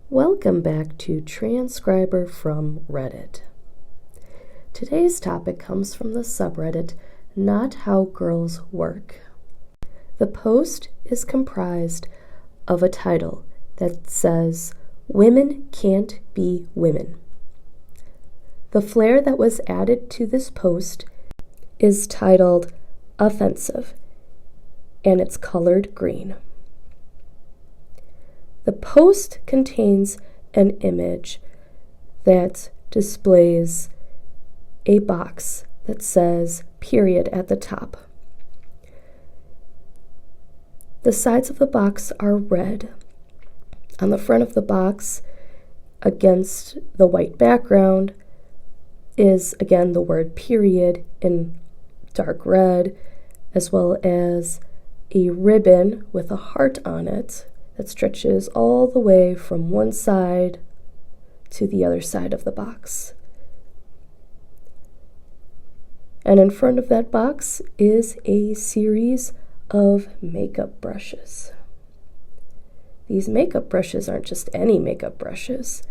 Welcome back to Transcriber from Reddit. Today's topic comes from the subreddit NotHowGirlsWork. The post is comprised of a title that says, "Women Can't Be Women." The flare that was added to this post is titled "Offensive," and it's colored green. The post contains an image that displays a box that says "period" at the top. The sides of the box are red. On the front of the box, against the white background, is again the word "period" in dark red, as well as a ribbon with a heart on it that stretches all the way from one side to the other side of the box. And in front of that box is a series of makeup brushes. These makeup brushes aren't just any makeup brushes.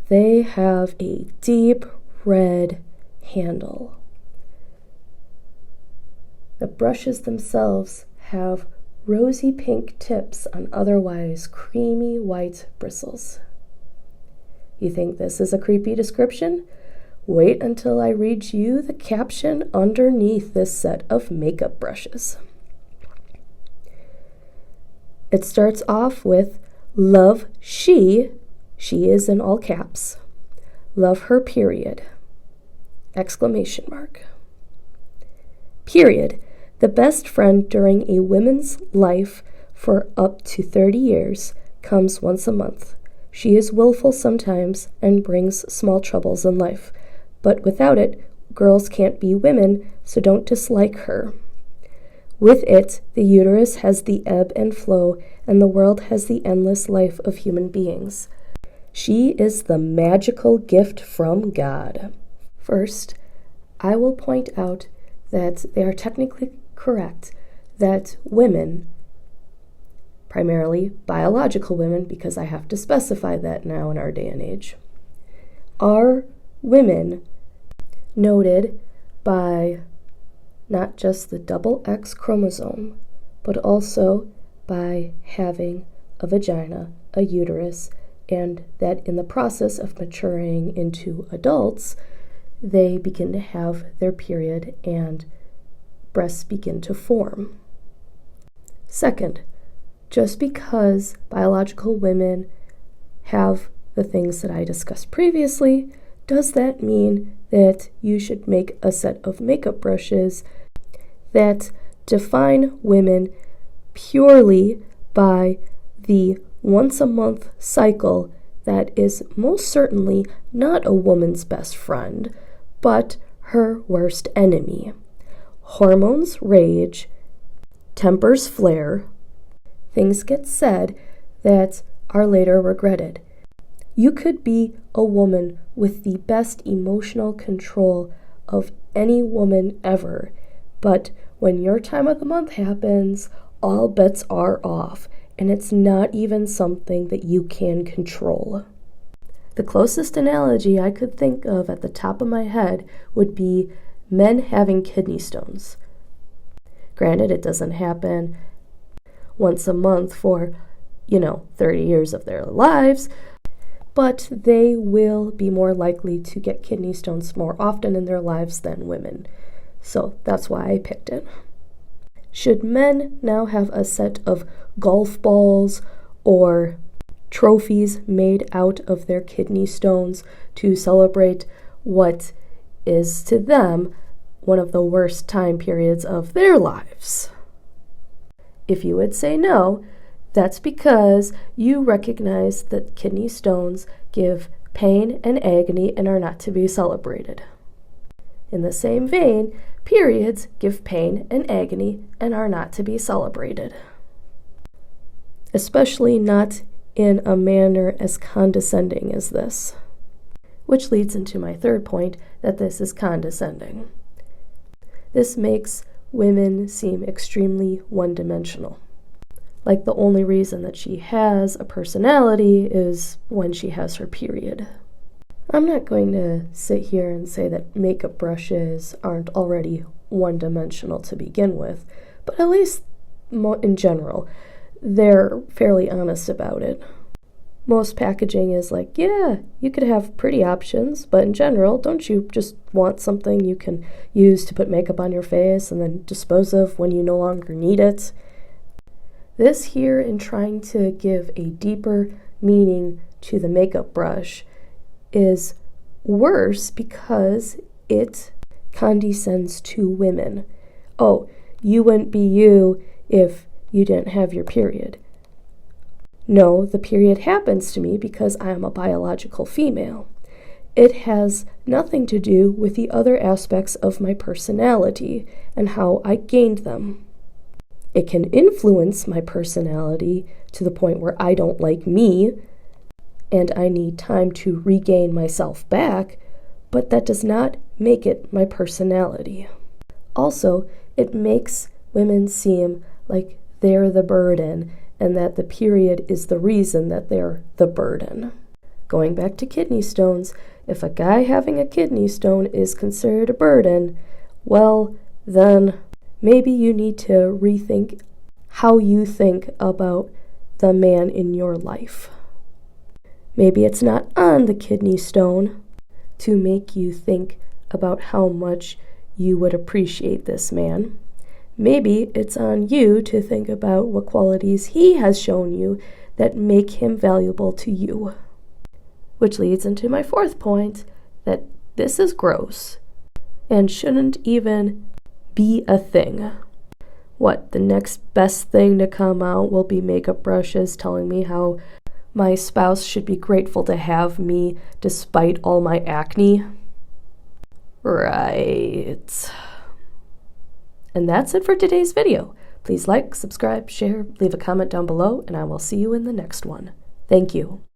They have a deep red handle. The brushes themselves have rosy pink tips on otherwise creamy white bristles. You think this is a creepy description? Wait until I read you the caption underneath this set of makeup brushes. It starts off with, "Love she is in all caps, love her period, exclamation mark. Period. The best friend during a woman's life for up to 30 years comes once a month. She is willful sometimes and brings small troubles in life. But without it, girls can't be women, so don't dislike her. With it, the uterus has the ebb and flow, and the world has the endless life of human beings. She is the magical gift from God." First, I will point out that they are technically correct that women, primarily biological women, because I have to specify that now in our day and age, are women noted by not just the double X chromosome, but also by having a vagina, a uterus, and that in the process of maturing into adults, they begin to have their period and breasts begin to form. Second, just because biological women have the things that I discussed previously, does that mean that you should make a set of makeup brushes that define women purely by the once-a-month cycle that is most certainly not a woman's best friend, but her worst enemy? Hormones rage, tempers flare, things get said that are later regretted. You could be a woman with the best emotional control of any woman ever, but when your time of the month happens, all bets are off, and it's not even something that you can control. The closest analogy I could think of at the top of my head would be men having kidney stones. Granted, it doesn't happen once a month for, 30 years of their lives, but they will be more likely to get kidney stones more often in their lives than women. So that's why I picked it. Should men now have a set of golf balls or trophies made out of their kidney stones to celebrate what is to them one of the worst time periods of their lives? If you would say no, that's because you recognize that kidney stones give pain and agony and are not to be celebrated. In the same vein, periods give pain and agony and are not to be celebrated. Especially not in a manner as condescending as this. Which leads into my third point, that this is condescending. This makes women seem extremely one-dimensional. like the only reason that she has a personality is when she has her period. I'm not going to sit here and say that makeup brushes aren't already one-dimensional to begin with, but at least in general, they're fairly honest about it. Most packaging is like, yeah, you could have pretty options, but in general, don't you just want something you can use to put makeup on your face and then dispose of when you no longer need it? This here, in trying to give a deeper meaning to the makeup brush, is worse because it condescends to women. Oh, you wouldn't be you if you didn't have your period. No, the period happens to me because I am a biological female. It has nothing to do with the other aspects of my personality and how I gained them. It can influence my personality to the point where I don't like me and I need time to regain myself back, but that does not make it my personality. Also, it makes women seem like they're the burden and that the period is the reason that they're the burden. Going back to kidney stones, if a guy having a kidney stone is considered a burden, well, then maybe you need to rethink how you think about the man in your life. Maybe it's not on the kidney stone to make you think about how much you would appreciate this man. Maybe it's on you to think about what qualities he has shown you that make him valuable to you. Which leads into my fourth point, that this is gross and shouldn't even be a thing. What, the next best thing to come out will be makeup brushes telling me how my spouse should be grateful to have me despite all my acne? Right. And that's it for today's video. Please like, subscribe, share, leave a comment down below, and I will see you in the next one. Thank you.